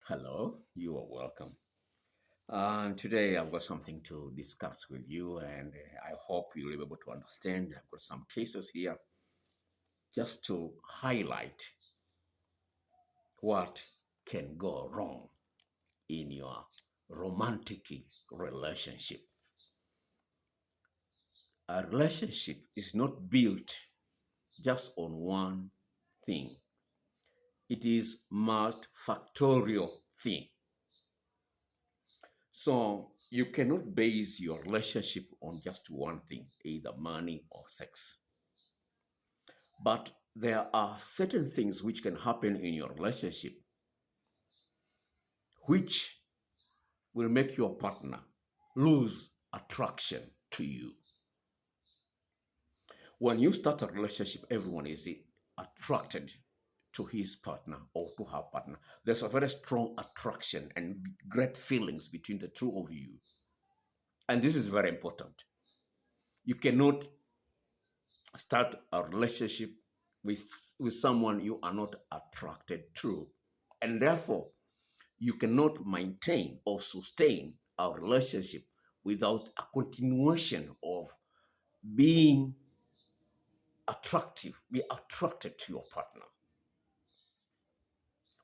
Hello, you are welcome. And today I've got something to discuss with you, and I hope you'll be able to understand. I've got some cases here just to highlight what can go wrong in your romantic relationship. A relationship is not built just on one thing, it is multifactorial thing. So you cannot base your relationship on just one thing, either money or sex. But there are certain things which can happen in your relationship which will make your partner lose attraction to you. When you start a relationship, everyone is attracted to his partner or to her partner. There's a very strong attraction and great feelings between the two of you. And this is very important. You cannot start a relationship with, with someone you are not attracted to. And therefore, you cannot maintain or sustain a relationship without a continuation of being be attracted to your partner.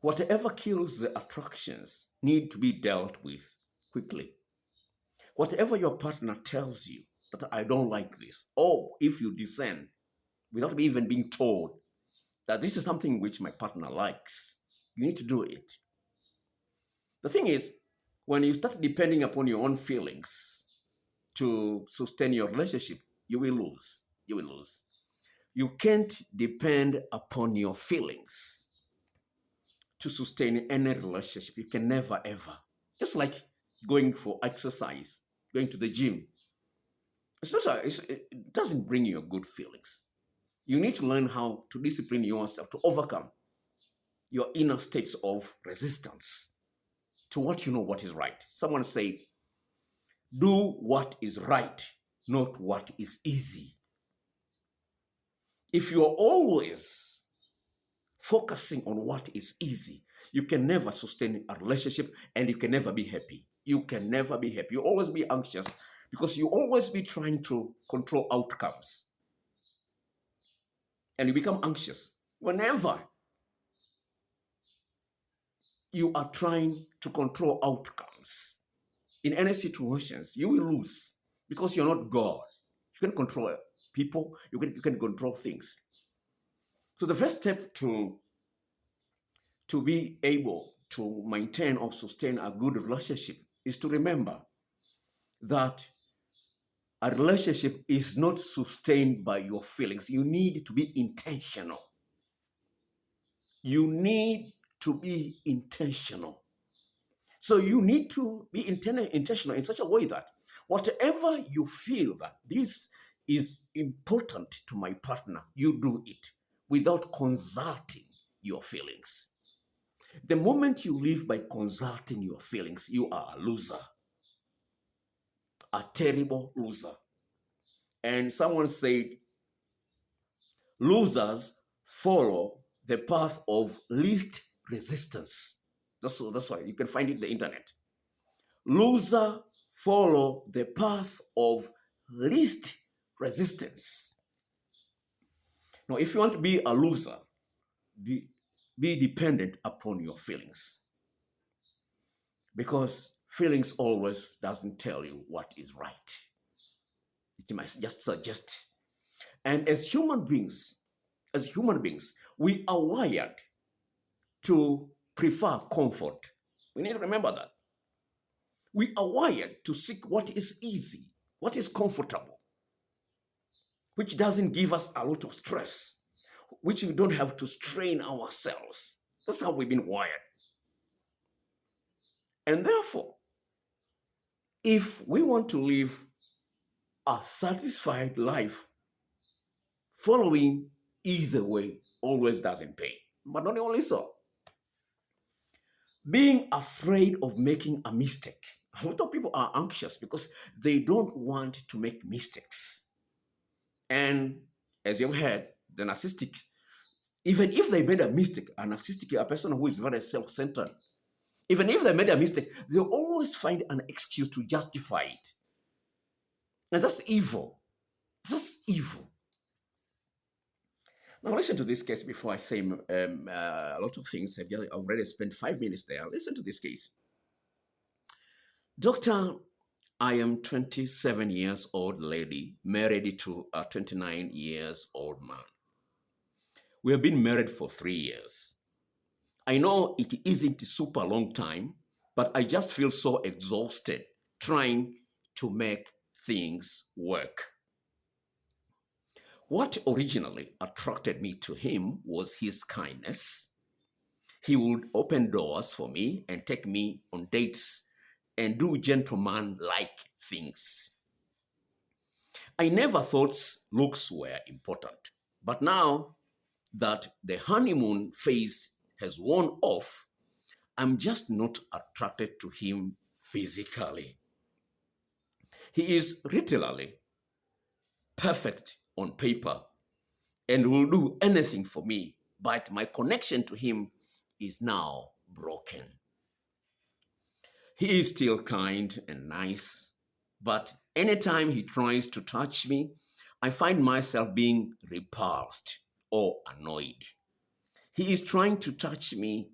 Whatever kills the attractions need to be dealt with quickly. Whatever your partner tells you that I don't like this, or if you descend without even being told that this is something which my partner likes, you need to do it. The thing is, when you start depending upon your own feelings to sustain your relationship, you will lose. You will lose. You can't depend upon your feelings to sustain any relationship. You can never, ever. Just like going for exercise, going to the gym. It doesn't bring you good feelings. You need to learn how to discipline yourself to overcome your inner states of resistance to what you know what is right. Someone say, do what is right, not what is easy. If you're always focusing on what is easy, you can never sustain a relationship and you can never be happy. You can never be happy. You always be anxious because you always be trying to control outcomes. And you become anxious whenever you are trying to control outcomes. In any situations, you will lose because you're not God. You can control people, you can control things. So the first step to be able to maintain or sustain a good relationship is to remember that a relationship is not sustained by your feelings. You need to be intentional. You need to be intentional. So you need to be intentional in such a way that whatever you feel that this is important to my partner, you do it without consulting your feelings. The moment you live by consulting your feelings, you are a loser, a terrible loser. And someone said, losers follow the path of least resistance. That's why you can find it in the internet. Loser follow the path of least resistance. Now, if you want to be a loser, be, be dependent upon your feelings. Because feelings always doesn't tell you what is right. It might just suggest. And as human beings, we are wired to prefer comfort. We need to remember that. We are wired to seek what is easy, what is comfortable, which doesn't give us a lot of stress, which we don't have to strain ourselves. That's how we've been wired. And therefore, if we want to live a satisfied life, following easy way always doesn't pay. But not only so, being afraid of making a mistake. A lot of people are anxious because they don't want to make mistakes. And as you've heard, the narcissistic, even if they made a mistake, a person who is very self-centered, Even if they made a mistake, they'll always find an excuse to justify it. And that's evil. That's evil. Now, listen to this case before I say a lot of things. I've already spent 5 minutes there. Listen to this case. Doctor, I am 27 years old lady, married to a 29 years old man. We have been married for 3 years. I know it isn't a super long time, but I just feel so exhausted trying to make things work. What originally attracted me to him was his kindness. He would open doors for me and take me on dates and do gentleman-like things. I never thought looks were important, but now that the honeymoon phase has worn off, I'm just not attracted to him physically. He is literally perfect on paper and will do anything for me, but my connection to him is now broken. He is still kind and nice, but anytime he tries to touch me, I find myself being repulsed or annoyed. He is trying to touch me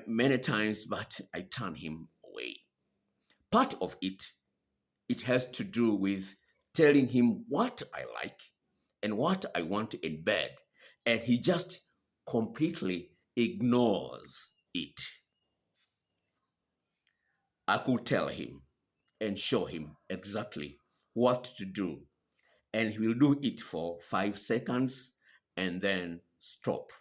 many times, but I turn him away. Part of it has to do with telling him what I like and what I want in bed, and he just completely ignores it. I could tell him and show him exactly what to do, and he will do it for 5 seconds and then stop.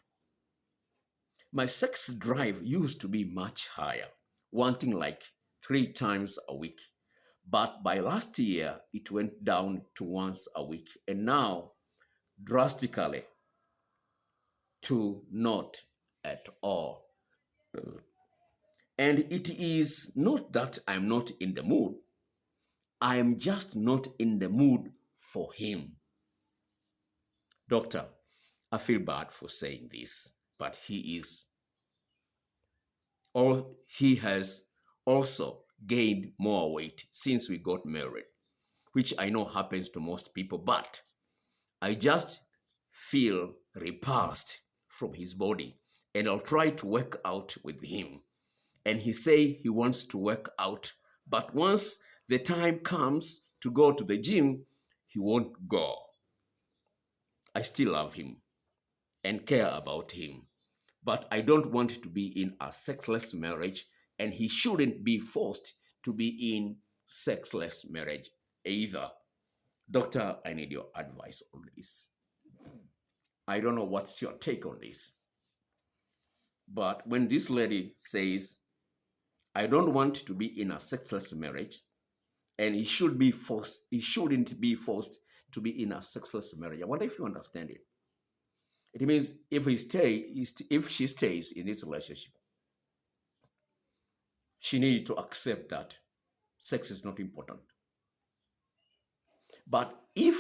My sex drive used to be much higher, wanting like 3 times a week. But by last year, it went down to once a week, and now drastically to not at all. And it is not that I'm not in the mood, I am just not in the mood for him. Doctor, I feel bad for saying this, but he has also gained more weight since we got married, which I know happens to most people, but I just feel repulsed from his body, and I'll try to work out with him. And he say he wants to work out, but once the time comes to go to the gym, he won't go. I still love him and care about him, but I don't want to be in a sexless marriage, and he shouldn't be forced to be in sexless marriage either. Doctor, I need your advice on this. I don't know what's your take on this. But when this lady says, I don't want to be in a sexless marriage, and he shouldn't be forced to be in a sexless marriage. I wonder if you understand it. It means if she stays in this relationship, she needs to accept that sex is not important. But if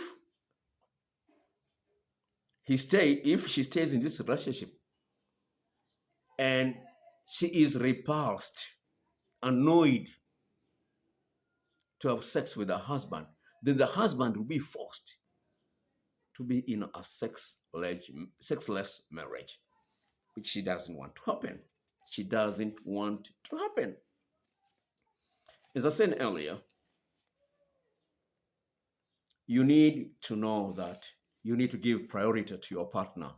she stays in this relationship and she is repulsed, annoyed to have sex with her husband, then the husband will be forced to be in a sexless marriage, which she doesn't want to happen. She doesn't want to happen. As I said earlier, you need to know that you need to give priority to your partner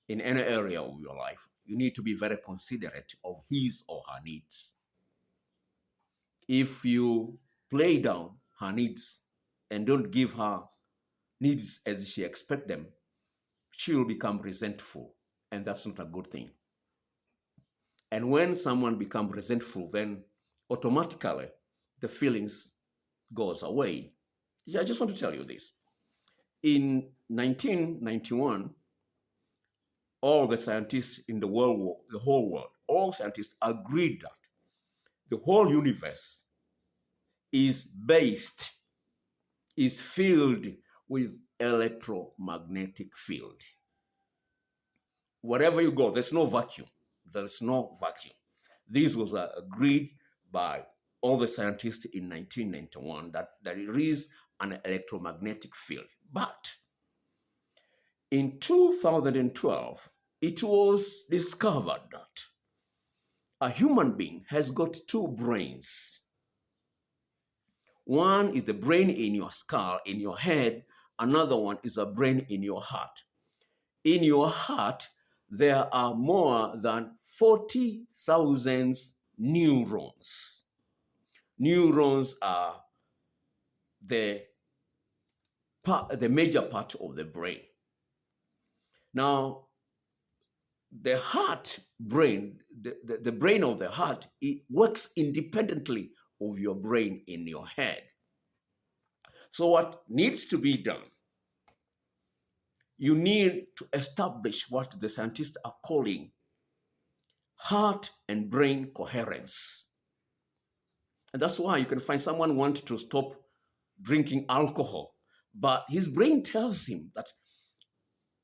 in any area of your life. You need to be very considerate of his or her needs. If you play down her needs and don't give her needs as she expects them, she will become resentful, and that's not a good thing. And when someone becomes resentful, then automatically the feelings goes away. Yeah, I just want to tell you this. In 1991, all the scientists in the whole world, all scientists agreed that the whole universe is filled with electromagnetic field. Wherever you go, there's no vacuum. There is no vacuum. This was agreed by all the scientists in 1991 that there is an electromagnetic field. But in 2012, it was discovered that a human being has got two brains. One is the brain in your skull, in your head. Another one is a brain in your heart. In your heart, there are more than 40,000 neurons. Neurons are the major part of the brain. Now, the heart brain, the brain of the heart, it works independently of your brain in your head. So what needs to be done? You need to establish what the scientists are calling heart and brain coherence. And that's why you can find someone wants to stop drinking alcohol, but his brain tells him that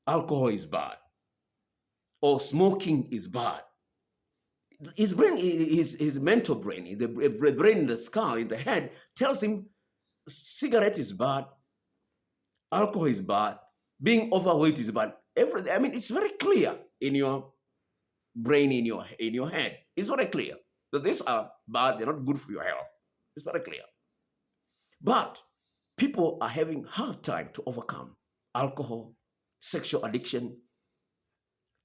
alcohol is bad or smoking is bad. His brain, his mental brain, the brain in the skull, in the head, tells him cigarette is bad, alcohol is bad, being overweight is bad. Everything. I mean, it's very clear in your brain, in your head. It's very clear that these are bad. They're not good for your health. It's very clear. But people are having hard time to overcome alcohol, sexual addiction,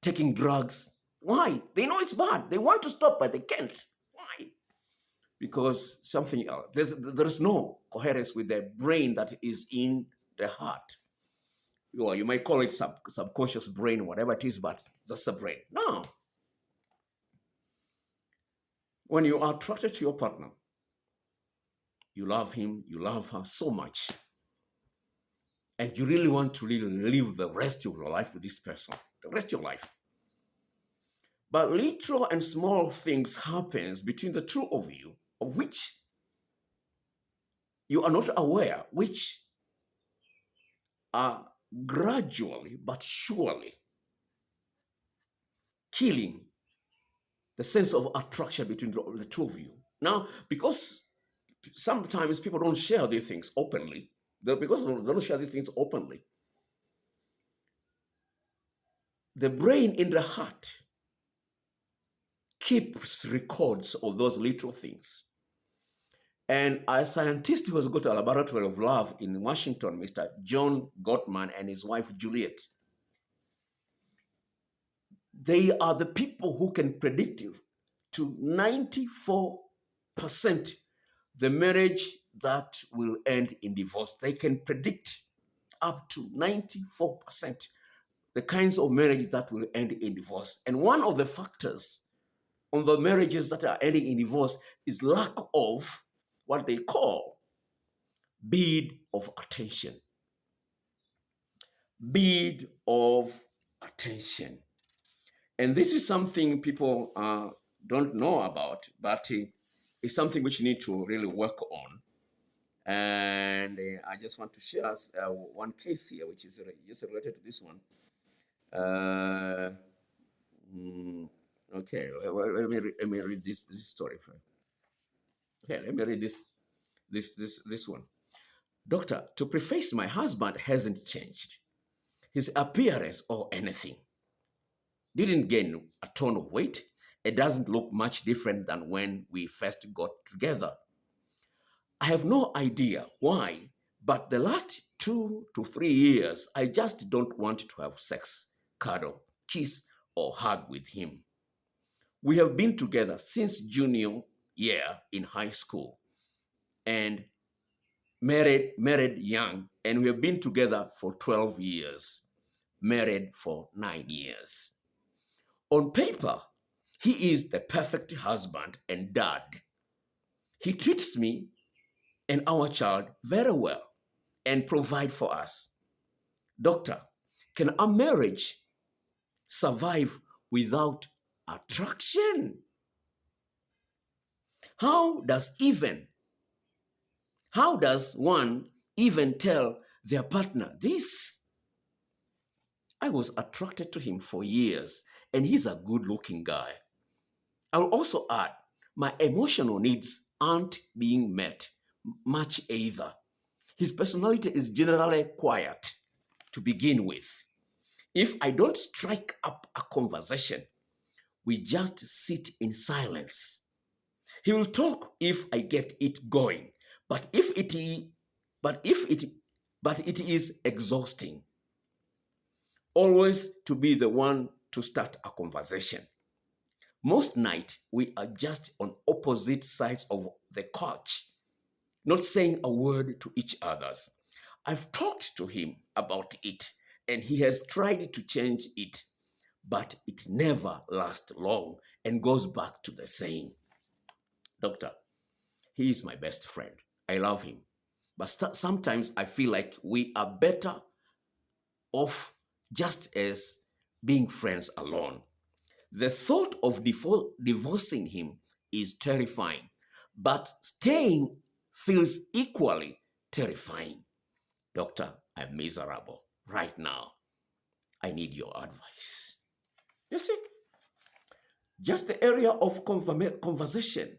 taking drugs. Why? They know it's bad. They want to stop, but they can't. Why? Because something else. There's no coherence with the brain that is in the heart. Or you might call it subconscious brain, whatever it is, but just a brain. No. When you are attracted to your partner, you love him, you love her so much, and you really want to really live the rest of your life with this person, the rest of your life. But little and small things happens between the two of you, of which you are not aware, which are gradually but surely killing the sense of attraction between the two of you. Now, because sometimes people don't share these things openly, because they don't share these things openly, the brain in the heart keeps records of those little things. And a scientist who has got a laboratory of love in Washington, Mr. John Gottman, and his wife Juliet, they are the people who can predict to 94% the marriage that will end in divorce. They can predict up to 94% the kinds of marriage that will end in divorce. And one of the factors on the marriages that are ending in divorce is lack of what they call bid of attention. Bid of attention. And this is something people don't know about, but it's something which you need to really work on. And I just want to share one case here, which is just related to this one. Okay, well, let me read this story first. Okay, let me read this one. Doctor, to preface, my husband hasn't changed his appearance or anything. Didn't gain a ton of weight. It doesn't look much different than when we first got together. I have no idea why, but the last 2 to 3 years, I just don't want to have sex, cuddle, kiss, or hug with him. We have been together since junior year in high school and married young, and we have been together for 12 years, married for 9 years. On paper, he is the perfect husband and dad. He treats me and our child very well and provide for us. Doctor, can a marriage survive without attraction? How does one even tell their partner this? I was attracted to him for years, and he's a good-looking guy. I'll also add, my emotional needs aren't being met much either. His personality is generally quiet to begin with. If I don't strike up a conversation, we just sit in silence. He will talk if I get it going, but if it but if it but it is exhausting always to be the one to start a conversation. Most night we are just on opposite sides of the couch, not saying a word to each other's. I've talked to him about it and he has tried to change it, but it never lasts long and goes back to the same. Doctor, he is my best friend. I love him. But sometimes I feel like we are better off just as being friends alone. The thought of divorcing him is terrifying, but staying feels equally terrifying. Doctor, I'm miserable right now. I need your advice. You see, just the area of conversation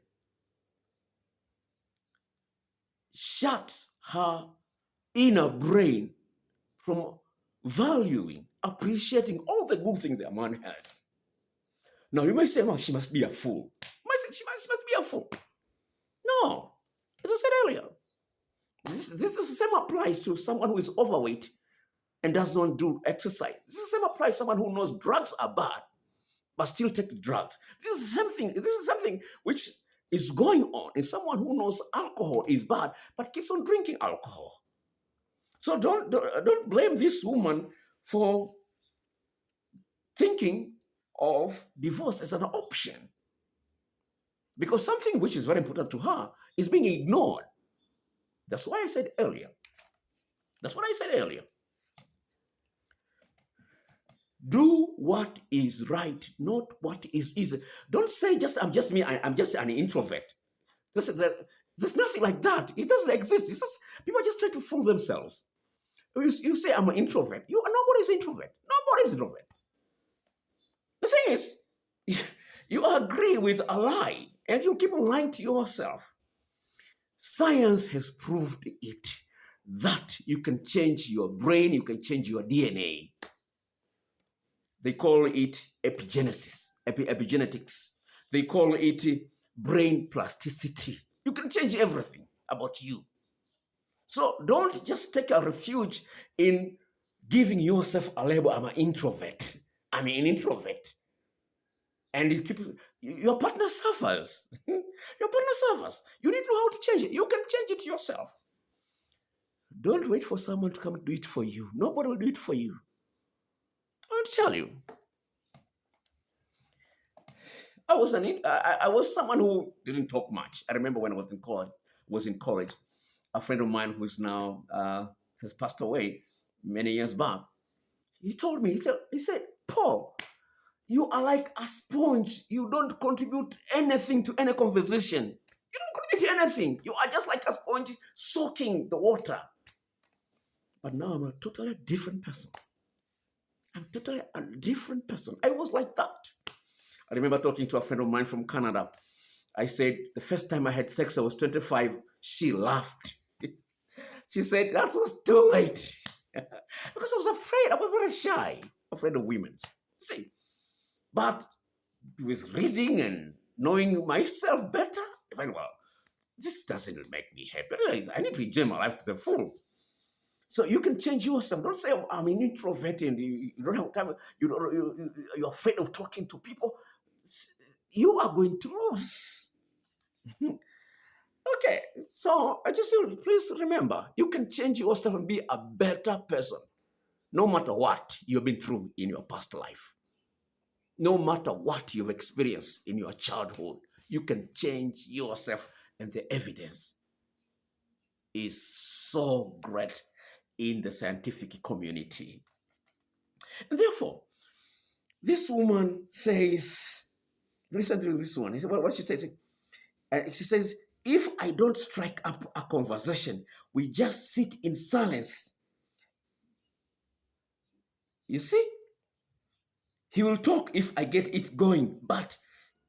shuts her inner brain from valuing, appreciating all the good things that a man has. Now you might say, well, she must be a fool. You might say, she must be a fool. No, as I said earlier, this same applies to someone who is overweight and does not do exercise. This is the same applies to someone who knows drugs are bad but still takes drugs. This is something which is going on in someone who knows alcohol is bad but keeps on drinking alcohol. So don't blame this woman for thinking of divorce as an option, because something which is very important to her is being ignored. That's why I said earlier. That's what I said earlier. Do what is right, not what is easy. Don't say I'm just me, I'm just an introvert. There's nothing like that. It doesn't exist. People just try to fool themselves. You say I'm an introvert. Nobody's introvert. Nobody's introvert. The thing is, you agree with a lie and you keep on lying to yourself. Science has proved it, that you can change your brain, you can change your DNA. They call it epigenetics. They call it brain plasticity. You can change everything about you. So don't just take a refuge in giving yourself a label, I'm an introvert. I'm an introvert. And your partner suffers. Your partner suffers. You need to know how to change it. You can change it yourself. Don't wait for someone to come and do it for you. Nobody will do it for you. I'll tell you. I was someone who didn't talk much. I remember when I was in college, a friend of mine who's now has passed away many years back. He told me, he said, Paul, you are like a sponge. You don't contribute anything to any conversation. You don't contribute anything. You are just like a sponge soaking the water. But now I'm a totally different person. I'm totally a different person. I was like that. I remember talking to a friend of mine from Canada. I said, the first time I had sex, I was 25. She laughed. She said, that was too late. Because I was afraid. I was very shy, afraid of women. See, but with reading and knowing myself better, I find, well, this doesn't make me happy. I need to enjoy my life to the full. So you can change yourself. Don't say, oh, I'm an introvert and you don't have time. You're afraid of talking to people. You are going to lose. Okay, so I just say, please remember, you can change yourself and be a better person, no matter what you've been through in your past life. No matter what you've experienced in your childhood, you can change yourself, and the evidence is so great in the scientific community. And therefore, this woman says, listen to this one. What she says, she says, if I don't strike up a conversation, we just sit in silence. You see? He will talk if I get it going, but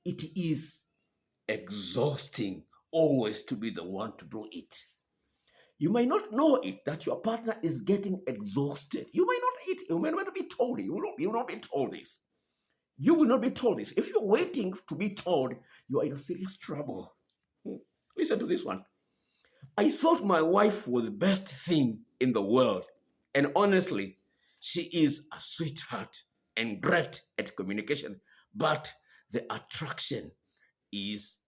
it is exhausting always to be the one to do it. You may not know it that your partner is getting exhausted. You may not eat. You may not be told. You will not be told this. You will not be told this. If you're waiting to be told, you are in a serious trouble. Listen to this one. I thought my wife was the best thing in the world. And honestly, she is a sweetheart and great at communication. But the attraction is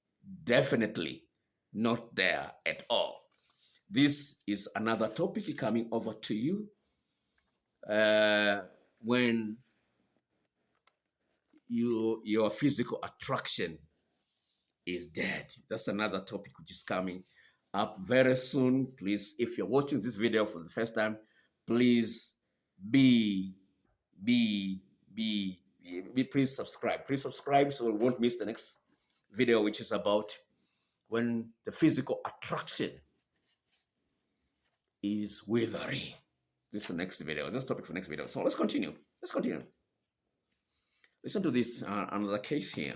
definitely not there at all. This is another topic coming over to you when your physical attraction is dead. That's another topic which is coming up very soon. Please, if you're watching this video for the first time, please be be please subscribe. Please subscribe so you won't miss the next video, which is about when the physical attraction is withering. This is the next video. This topic for next video. So let's continue. Let's continue. Listen to this another case here.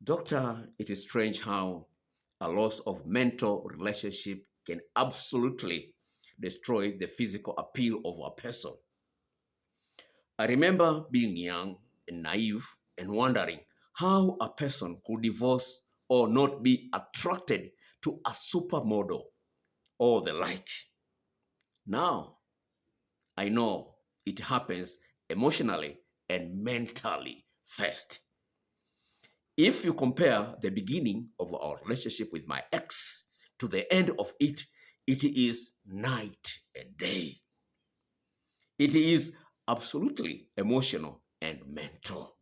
Doctor, it is strange how a loss of mental relationship can absolutely destroy the physical appeal of a person. I remember being young and naive and wondering how a person could divorce or not be attracted to a supermodel or the like. Now, I know it happens emotionally and mentally first. If you compare the beginning of our relationship with my ex to the end of it, it is night and day. It is absolutely emotional and mental.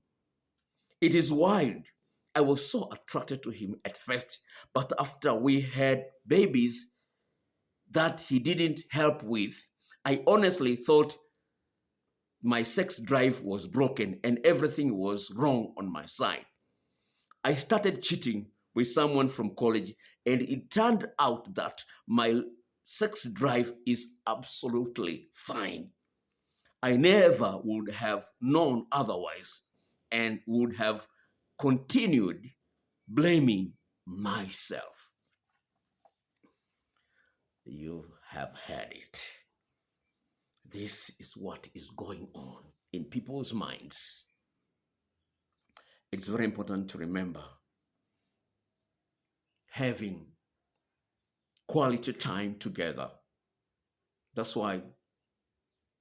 It is wild. I was so attracted to him at first, but after we had babies that he didn't help with, I honestly thought my sex drive was broken and everything was wrong on my side. I started cheating with someone from college, and it turned out that my sex drive is absolutely fine. I never would have known otherwise and would have continued blaming myself. You have heard it. This is what is going on in people's minds. It's very important to remember having quality time together. That's why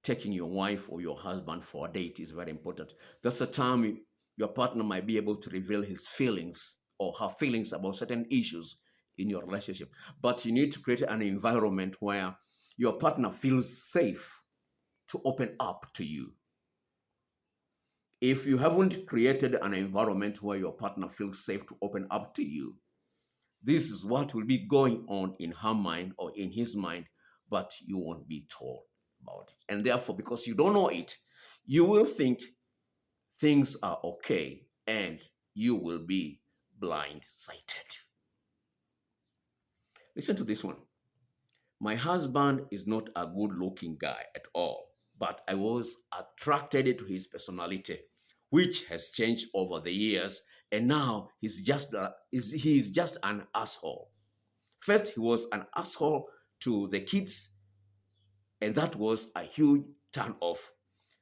taking your wife or your husband for a date is very important. That's the time your partner might be able to reveal his feelings or her feelings about certain issues in your relationship. But you need to create an environment where your partner feels safe to open up to you. If you haven't created an environment where your partner feels safe to open up to you, this is what will be going on in her mind or in his mind, but you won't be told about it. And therefore, because you don't know it, you will think things are okay and you will be blindsided. Listen to this one. My husband is not a good looking guy at all, but I was attracted to his personality, which has changed over the years, and now he's just an asshole. First, he was an asshole to the kids, and that was a huge turn off.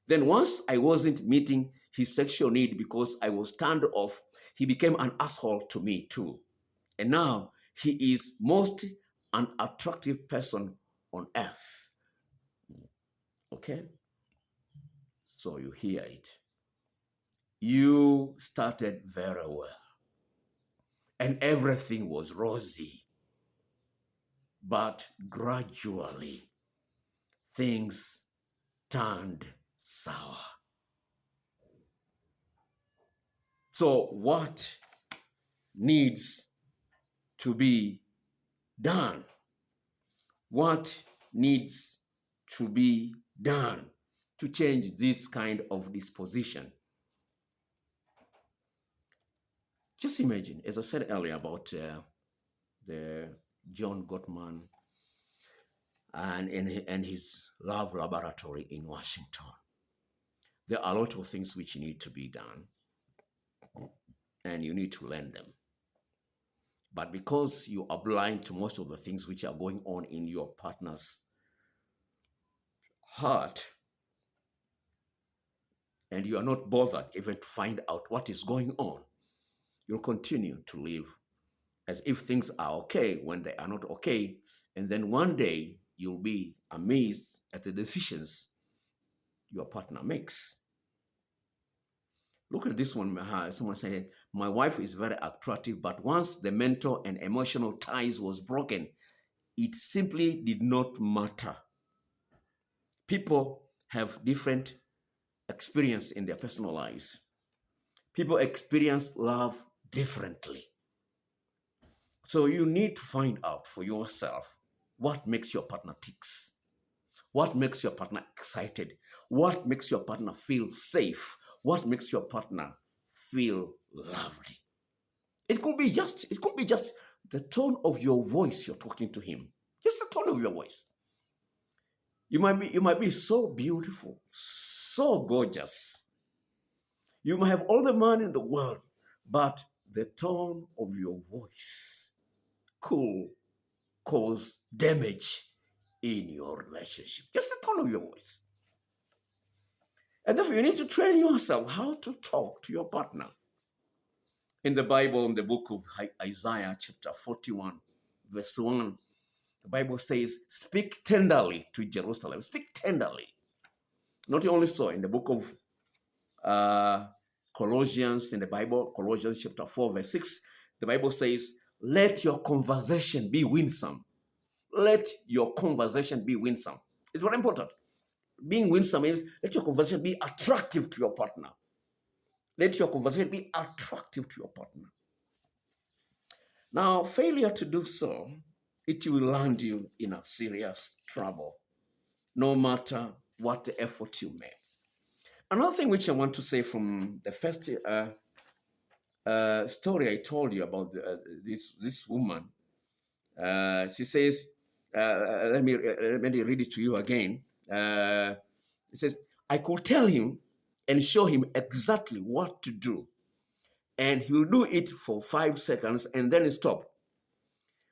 Then once I wasn't meeting his sexual need because I was turned off, he became an asshole to me too. And now he is most unattractive person on earth. Okay? So you hear it. You started very well. And everything was rosy. But gradually, things turned sour. So what needs to be done? What needs to be done to change this kind of disposition? Just imagine, as I said earlier about the John Gottman and his love laboratory in Washington. There are a lot of things which need to be done. and you need to learn them. But because you are blind to most of the things which are going on in your partner's heart, and you are not bothered even to find out what is going on, you'll continue to live as if things are okay when they are not okay. And then one day you'll be amazed at the decisions your partner makes. Look at this one. Someone said, my wife is very attractive, but once the mental and emotional ties was broken, it simply did not matter. People have different experience in their personal lives. People experience love differently. So you need to find out for yourself what makes your partner ticks, what makes your partner excited, what makes your partner feel safe, what makes your partner feel loved. It could be just the tone of your voice you're talking to him. Just the tone of your voice. You might be so beautiful, so gorgeous. You might have all the money in the world, but the tone of your voice could cause damage in your relationship. Just the tone of your voice. And therefore, you need to train yourself how to talk to your partner. In the Bible, in the book of Isaiah, chapter 41, verse 1, the Bible says, speak tenderly to Jerusalem. Speak tenderly. Not only so, in the book of Colossians, in the Bible, Colossians chapter 4, verse 6, the Bible says, let your conversation be winsome. Let your conversation be winsome. It's very important. Being winsome means let your conversation be attractive to your partner. Let your conversation be attractive to your partner. Now, failure to do so, it will land you in a serious trouble, no matter what the effort you make. Another thing which I want to say from the first story I told you about this woman, she says, let me read it to you again. It says, I could tell him and show him exactly what to do, and he will do it for 5 seconds and then stop.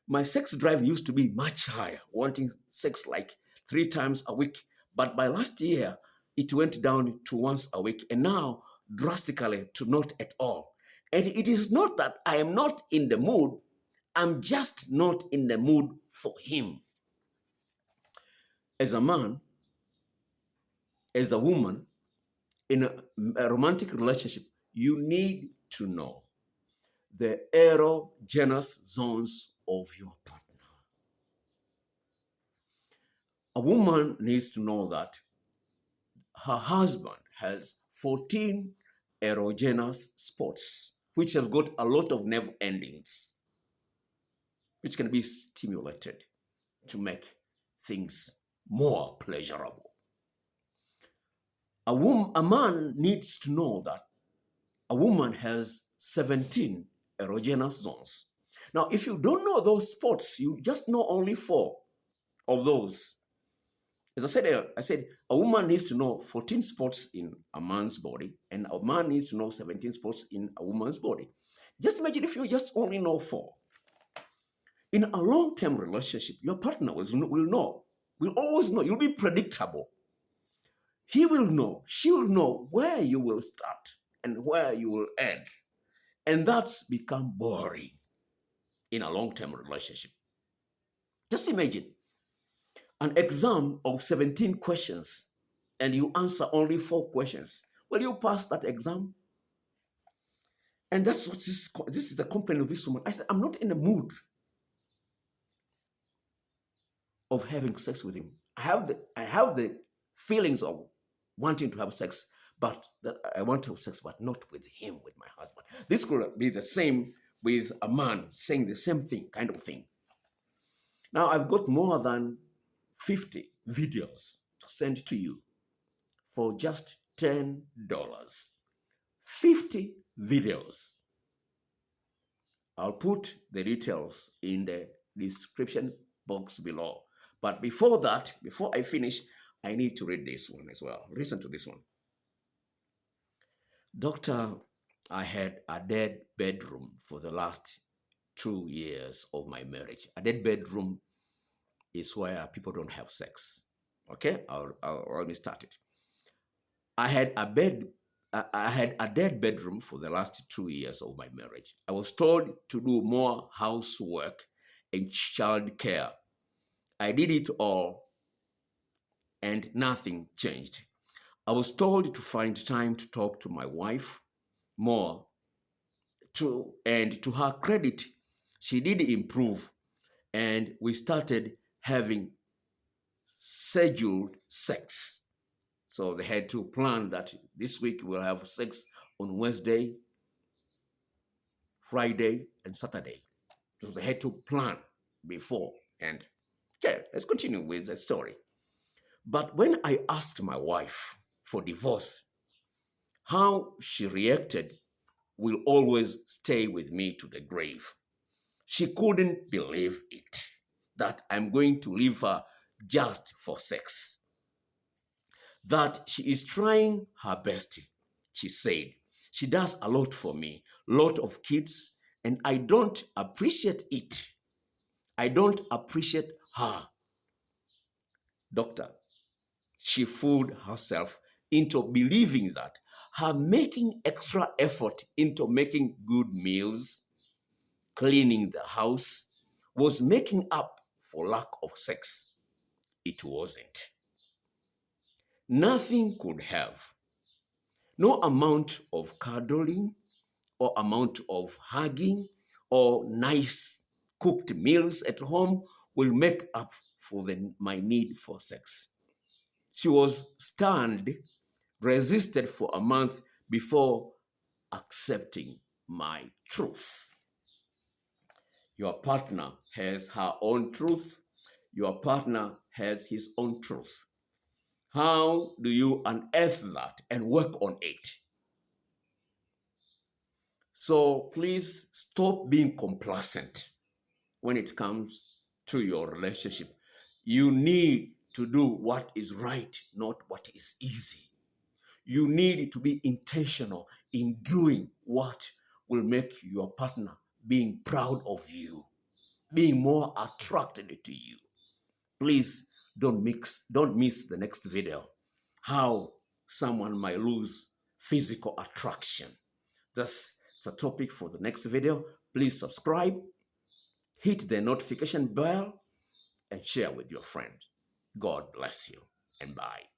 My sex drive used to be much higher, wanting sex like 3 times a week. But by last year, it went down to once a week, and now drastically to not at all. And it is not that I am not in the mood, I'm just not in the mood for him. As a man, as a woman, in a romantic relationship, you need to know the erogenous zones of your partner. A woman needs to know that her husband has 14 erogenous spots, which have got a lot of nerve endings, which can be stimulated to make things more pleasurable. A man needs to know that a woman has 17 erogenous zones. Now, if you don't know those spots, you just know only 4 of those. As I said a woman needs to know 14 spots in a man's body, and a man needs to know 17 spots in a woman's body. Just imagine if you just only know 4. In a long-term relationship, your partner will know, will always know. You'll be predictable. He will know, she will know where you will start and where you will end. And that's become boring in a long-term relationship. Just imagine an exam of 17 questions and you answer only 4 questions. Will you pass that exam? And that's what this is the complaint of this woman. I said, I'm not in the mood of having sex with him. I have the feelings of wanting to have sex, but that I want to have sex, but not with him, with my husband. This could be the same with a man saying the same thing, kind of thing. Now, I've got more than 50 videos to send to you for just $10. 50 videos. I'll put the details in the description box below. But before that, before I finish, I need to read this one as well. Listen to this one. Dr. I had a dead bedroom for the last 2 years of my marriage. A dead bedroom is where people don't have sex. Okay, let me start it. I had a bed. I had a dead bedroom for the last 2 years of my marriage. I was told to do more housework and child care. I did it all and nothing changed. I was told to find time to talk to my wife more. And to her credit, she did improve, and we started having scheduled sex. So they had to plan that this week we'll have sex on Wednesday, Friday, and Saturday. So they had to plan before. And okay, let's continue with the story. But when I asked my wife for divorce, how she reacted will always stay with me to the grave. She couldn't believe it, that I'm going to leave her just for sex. That she is trying her best, she said. She does a lot for me, lot of kids, and I don't appreciate it. I don't appreciate her. Doctor, she fooled herself into believing that her making extra effort into making good meals, cleaning the house, was making up for lack of sex. It wasn't. Nothing could have. No amount of cuddling or amount of hugging or nice cooked meals at home will make up for my need for sex. She was stunned, resisted for a month before accepting my truth. Your partner has her own truth. Your partner has his own truth. How do you unearth that and work on it? So please stop being complacent when it comes to your relationship. You need to do what is right, not what is easy. You need to be intentional in doing what will make your partner being proud of you, being more attracted to you. Please don't miss the next video. How someone might lose physical attraction. That's a topic for the next video. Please subscribe, hit the notification bell, and share with your friends. God bless you, and bye.